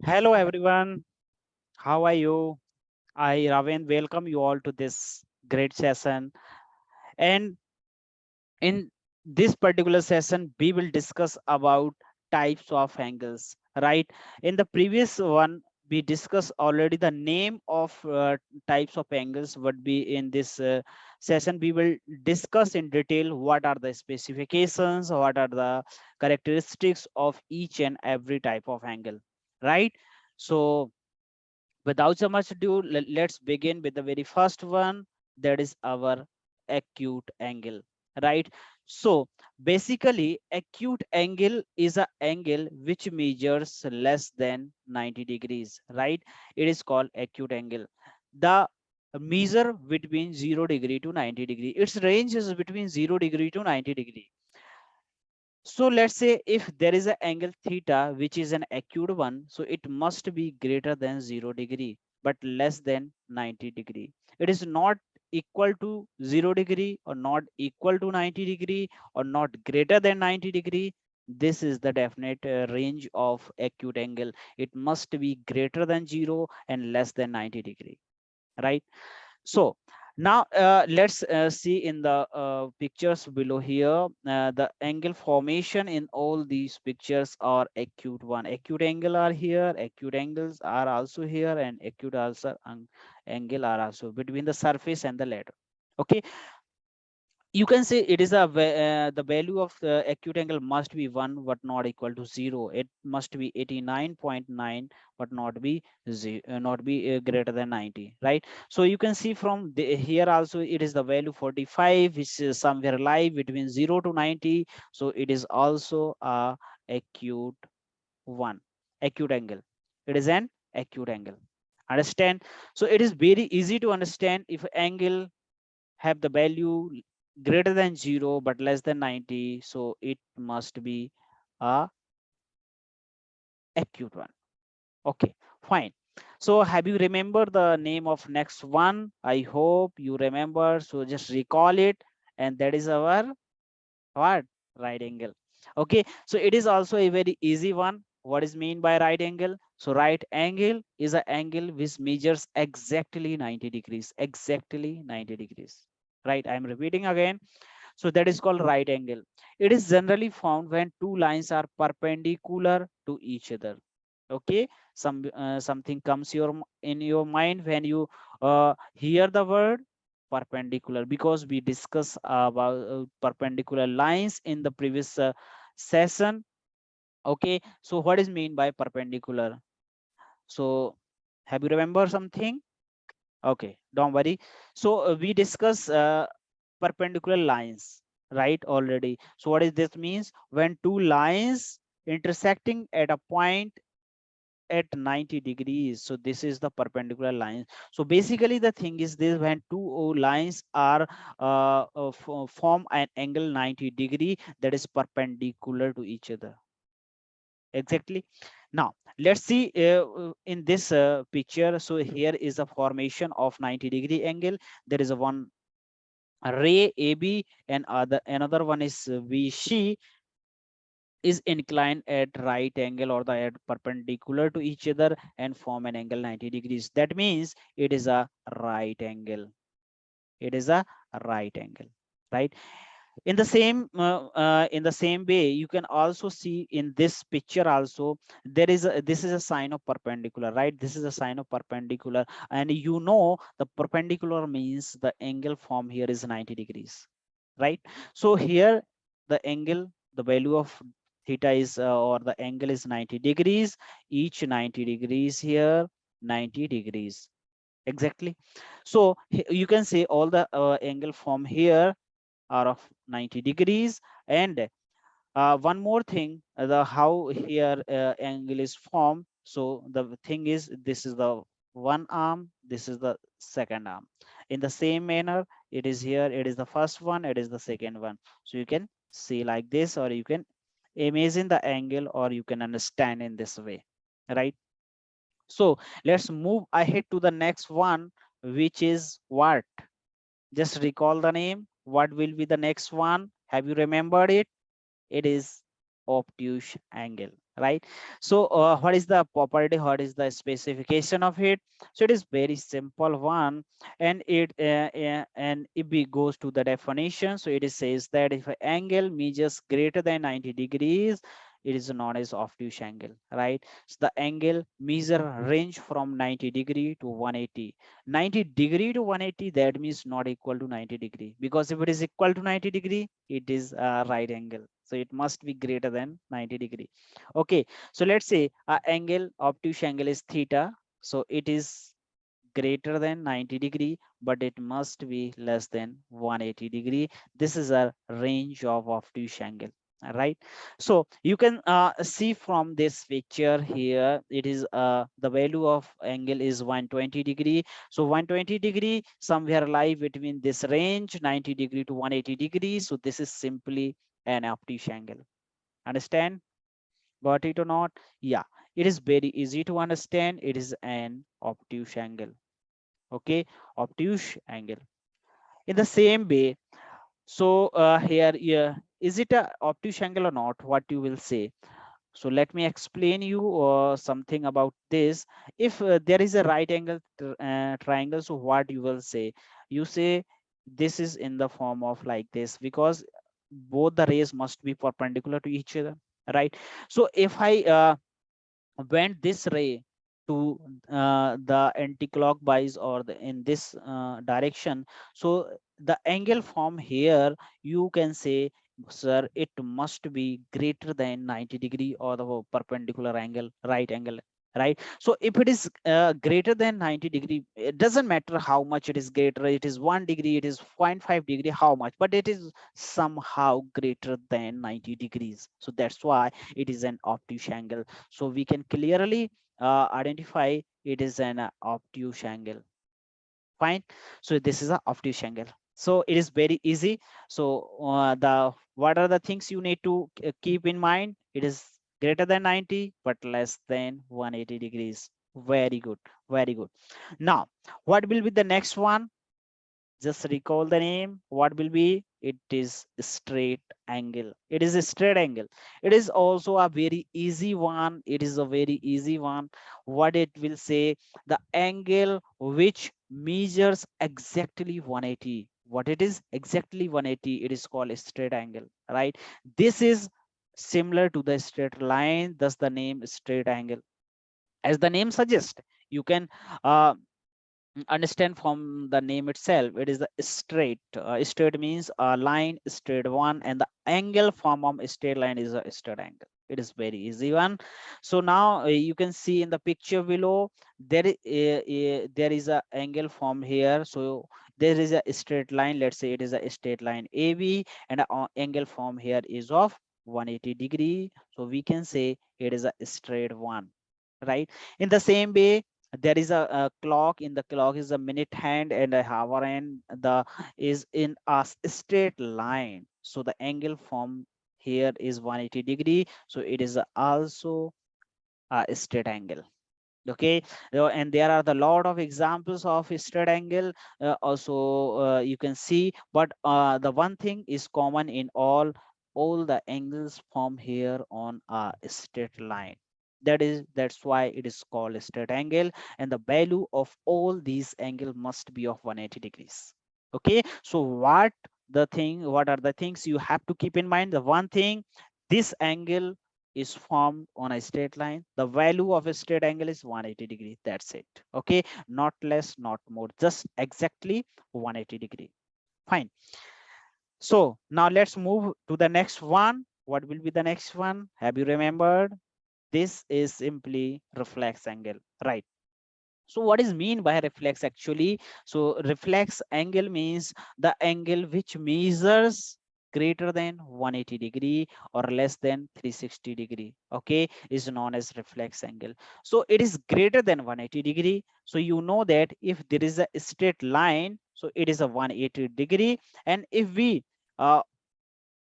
Hello everyone, how are you? I Raven welcome you all to this great session. And in this particular session, we will discuss about types of angles. Right? In the previous one, we discussed already the name of types of angles. Would be in this session, we will discuss in detail what are the specifications, what are the characteristics of each and every type of angle. Right? So without so much ado, let's begin with the very first one, that is our acute angle, right? So basically, acute angle is an angle which measures less than 90 degrees, right? It is called acute angle. The measure between 0 degree to 90 degree. Its range is between 0 degree to 90 degree. So let's say if there is an angle theta, which is an acute one, so it must be greater than 0 degree, but less than 90 degree. It is not equal to 0 degree or not equal to 90 degree or not greater than 90 degree. This is the definite range of acute angle. It must be greater than 0 and less than 90 degree, right? So now let's see in the pictures below here, the angle formation in all these pictures are acute one. Acute angle are here, acute angles are also here, and acute also angle are also between the surface and the ladder. Okay, you can say it is the value of the acute angle must be 1 but not equal to 0. It must be 89.9 but not be not be greater than 90, right? So you can see from here also it is the value 45, which is somewhere lie between 0 to 90. So it is also a acute one, acute angle. It is an acute angle, understand? So it is very easy to understand. If angle have the value greater than 0 but less than 90, so it must be a acute one. Okay, fine. So have you remember the name of next one? I hope you remember, so just recall it. And that is our what? Right angle. Okay, so it is also a very easy one. What is mean by right angle? So right angle is an angle which measures exactly 90 degrees, exactly 90 degrees, right? I'm repeating again. So that is called right angle. It is generally found when two lines are perpendicular to each other. Okay, something comes in your mind when you hear the word perpendicular, because we discussed about perpendicular lines in the previous session. Okay, so what is mean by perpendicular? So have you remember something? Okay, don't worry. So we discuss perpendicular lines, right? Already. So what is this means? When two lines intersecting at a point at 90 degrees. So this is the perpendicular line. So basically the thing is this: when two lines are form an angle 90 degree, that is perpendicular to each other. Exactly. Now let's see in this picture. So here is a formation of 90-degree angle. There is a one ray AB and another one is VC is inclined at right angle or the at perpendicular to each other and form an angle 90 degrees. That means it is a right angle. It is a right angle, right? In the same way, you can also see in this picture also, this is a sign of perpendicular, right? This is a sign of perpendicular, and you know the perpendicular means the angle form here is 90 degrees, right? So here the angle, the value of theta is or the angle is 90 degrees. Each 90 degrees here, 90 degrees exactly. So you can say all the angle form here are of 90 degrees. And one more thing, the how here angle is formed. So the thing is, this is the one arm, this is the second arm. In the same manner, it is here, it is the first one, it is the second one. So you can see like this, or you can imagine the angle, or you can understand in this way, right? So let's move ahead to the next one, which is what? Just recall the name. What will be the next one? Have you remembered it? It is obtuse angle. right? So what is the property, what is the specification of it? So it is very simple one, and and if we goes to the definition, so it is says that if an angle measures greater than 90 degrees, it is known as obtuse angle, right? So the angle measure range from 90 degree to 180. 90 degree to 180, that means not equal to 90 degree, because if it is equal to 90 degree, it is a right angle, so it must be greater than 90 degree. Okay, so let's say angle, obtuse angle is theta, so it is greater than 90 degree, but it must be less than 180 degree. This is a range of obtuse angle. All right, so you can see from this picture here, it is the value of angle is 120 degree. So 120 degree somewhere lie between this range 90 degree to 180 degrees. So this is simply an obtuse angle. Understand? Got it or not? Yeah, it is very easy to understand. It is an obtuse angle. Okay, obtuse angle. In the same way, so here, yeah, is it a obtuse angle or not? What you will say? So let me explain you something about this. If there is a right angle triangle, so what you will say? You say this is in the form of like this, because both the rays must be perpendicular to each other, right? So if I went this ray to the anti-clockwise or in this direction, so the angle from here, you can say, sir, it must be greater than 90 degree or the perpendicular angle, right angle, right? So if it is greater than 90 degree, it doesn't matter how much it is greater, it is 1 degree, it is 0.5 degree, how much, but it is somehow greater than 90 degrees, so that's why it is an obtuse angle. So we can clearly identify it is an obtuse angle. Fine. So this is a obtuse angle. So it is very easy. So the what are the things you need to keep in mind? It is greater than 90 but less than 180 degrees. Very good. Very good. Now, what will be the next one? Just recall the name. What will be? It is straight angle. It is a straight angle. It is also a very easy one. It is a very easy one. What it will say? The angle which measures exactly 180. What it is? Exactly 180. It is called a straight angle, right? This is similar to the straight line, thus the name straight angle. As the name suggests, you can uh, understand from the name itself, it is the straight. Straight means a line, straight one, and the angle form of straight line is a straight angle. It is very easy one. So now you can see in the picture below, there is a angle form here. So there is a straight line, let's say it is a straight line AB, and a angle form here is of 180 degree. So we can say it is a straight one, right? In the same way, there is a clock. In the clock is a minute hand and a hour hand, the is in a straight line, so the angle from here is 180 degree, so it is also a straight angle. Okay. And there are the lot of examples of straight angle also you can see, but the one thing is common in all the angles from here on a straight line. That's why it is called a straight angle, and the value of all these angle must be of 180 degrees. Okay, so what are the things you have to keep in mind? The one thing, this angle is formed on a straight line. The value of a straight angle is 180 degree. That's it. Okay, not less, not more, just exactly 180 degree. Fine. So now let's move to the next one. What will be the next one? Have you remembered? This is simply reflex angle, right? So what is mean by reflex actually? So reflex angle means the angle which measures greater than 180 degree or less than 360 degree, okay, is known as reflex angle. So it is greater than 180 degree. So you know that if there is a straight line, so it is a 180 degree. And if we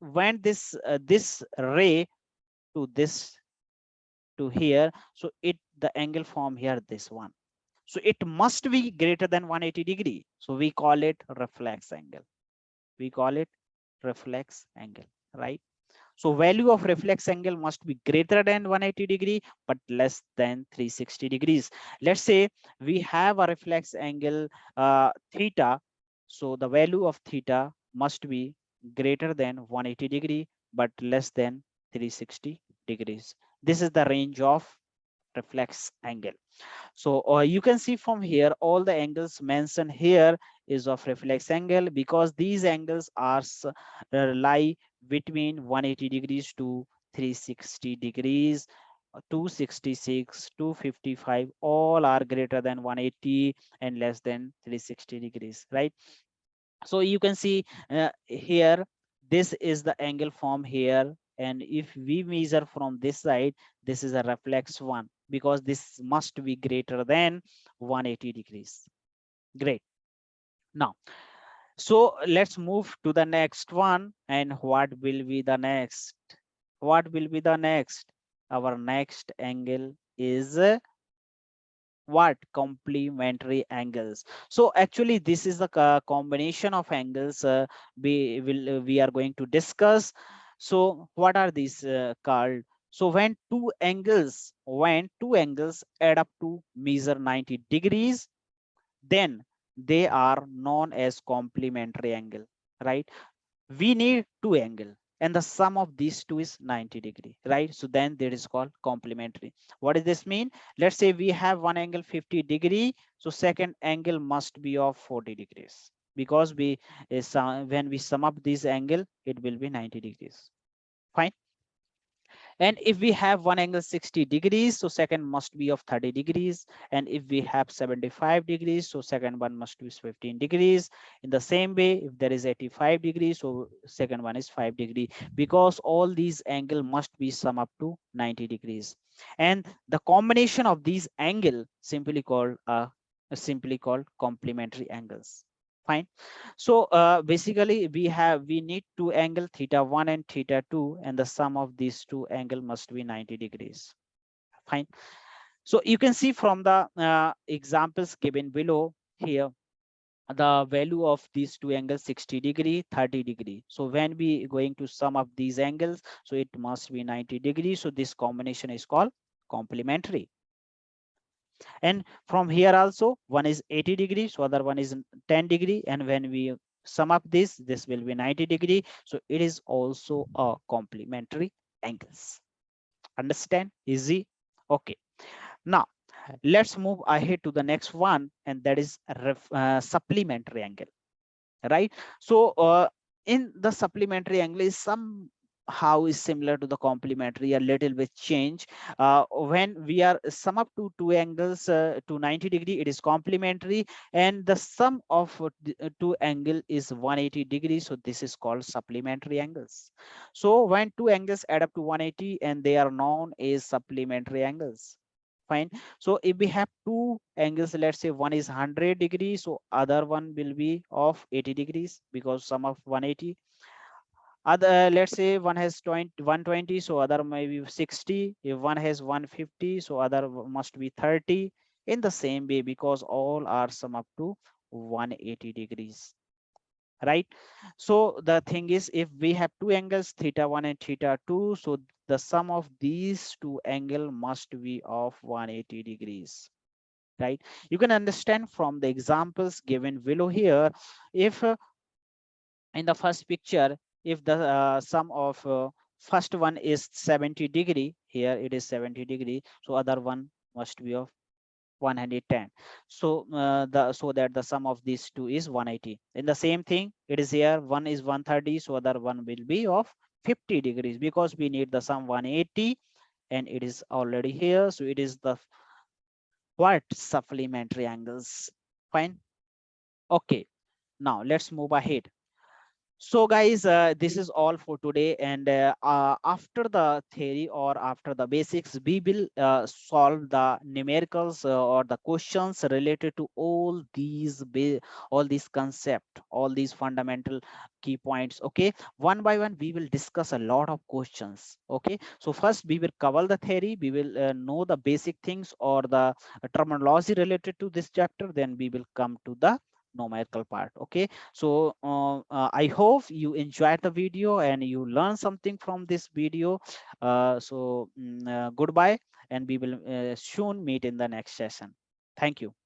went this ray to this to here, so it the angle from here, this one, so it must be greater than 180 degree. So we call it reflex angle. We call it reflex angle, right? So value of reflex angle must be greater than 180 degree, but less than 360 degrees. Let's say we have a reflex angle theta. So the value of theta must be greater than 180 degree, but less than 360 degrees. This is the range of reflex angle. So you can see from here, all the angles mentioned here is of reflex angle, because these angles are lie between 180 degrees to 360 degrees, 266, 255, all are greater than 180 and less than 360 degrees, right? So you can see here, this is the angle form here, and if we measure from this side, this is a reflex one, because this must be greater than 180 degrees. Great. Now, so let's move to the next one. And what will be the next? What will be the next? Our next angle is what? Complementary angles. So actually this is the combination of angles we are going to discuss. So what are these called? So when two angles add up to measure 90 degrees, then they are known as complementary angle, right? We need two angle, and the sum of these two is 90 degree, right? So then that is called complementary. What does this mean? Let's say we have one angle 50 degree, so second angle must be of 40 degrees, because when we sum up this angle, it will be 90 degrees. Fine. And if we have one angle 60 degrees, so second must be of 30 degrees. And if we have 75 degrees, so second one must be 15 degrees. In the same way, if there is 85 degrees, so second one is 5 degree, because all these angle must be sum up to 90 degrees. And the combination of these angle simply called complementary angles. Fine. So basically we need two angle theta 1 and theta 2, and the sum of these two angle must be 90 degrees. Fine. So you can see from the examples given below here, the value of these two angles 60 degree, 30 degree. So when we going to sum up these angles, so it must be 90 degrees. So this combination is called complementary. And from here also, one is 80 degrees, so other one is 10 degree, and when we sum up this will be 90 degree. So it is also a complementary angles. Understand? Easy. Okay. Now let's move ahead to the next one, and that is supplementary angle, right? So in the supplementary angle is somehow is similar to the complementary, a little bit change. When we are sum up to two angles to 90 degree, it is complementary, and the sum of two angle is 180 degrees, so this is called supplementary angles. So when two angles add up to 180, and they are known as supplementary angles. Fine. So if we have two angles, let's say one is 100 degrees, so other one will be of 80 degrees, because sum of 180. Other, let's say one has 120, so other may be 60. If one has 150, so other must be 30. In the same way, because all are sum up to 180 degrees, right? So the thing is, if we have two angles theta 1 and theta 2, so the sum of these two angle must be of 180 degrees, right? You can understand from the examples given below here. If in the first picture, if the sum of first one is 70 degree, here it is 70 degree, so other one must be of 110. So so that the sum of these two is 180. In the same thing, it is here, one is 130, so other one will be of 50 degrees, because we need the sum 180, and it is already here, so it is the what? Supplementary angles. Fine. Okay. Now let's move ahead. So guys, this is all for today, and after the theory or after the basics, we will solve the numericals or the questions related to all these concept, all these fundamental key points. Okay, one by one we will discuss a lot of questions. Okay, so first we will cover the theory, we will know the basic things or the terminology related to this chapter, then we will come to the numerical part. Okay, so I hope you enjoyed the video and you learned something from this video. Goodbye, and we will soon meet in the next session. Thank you.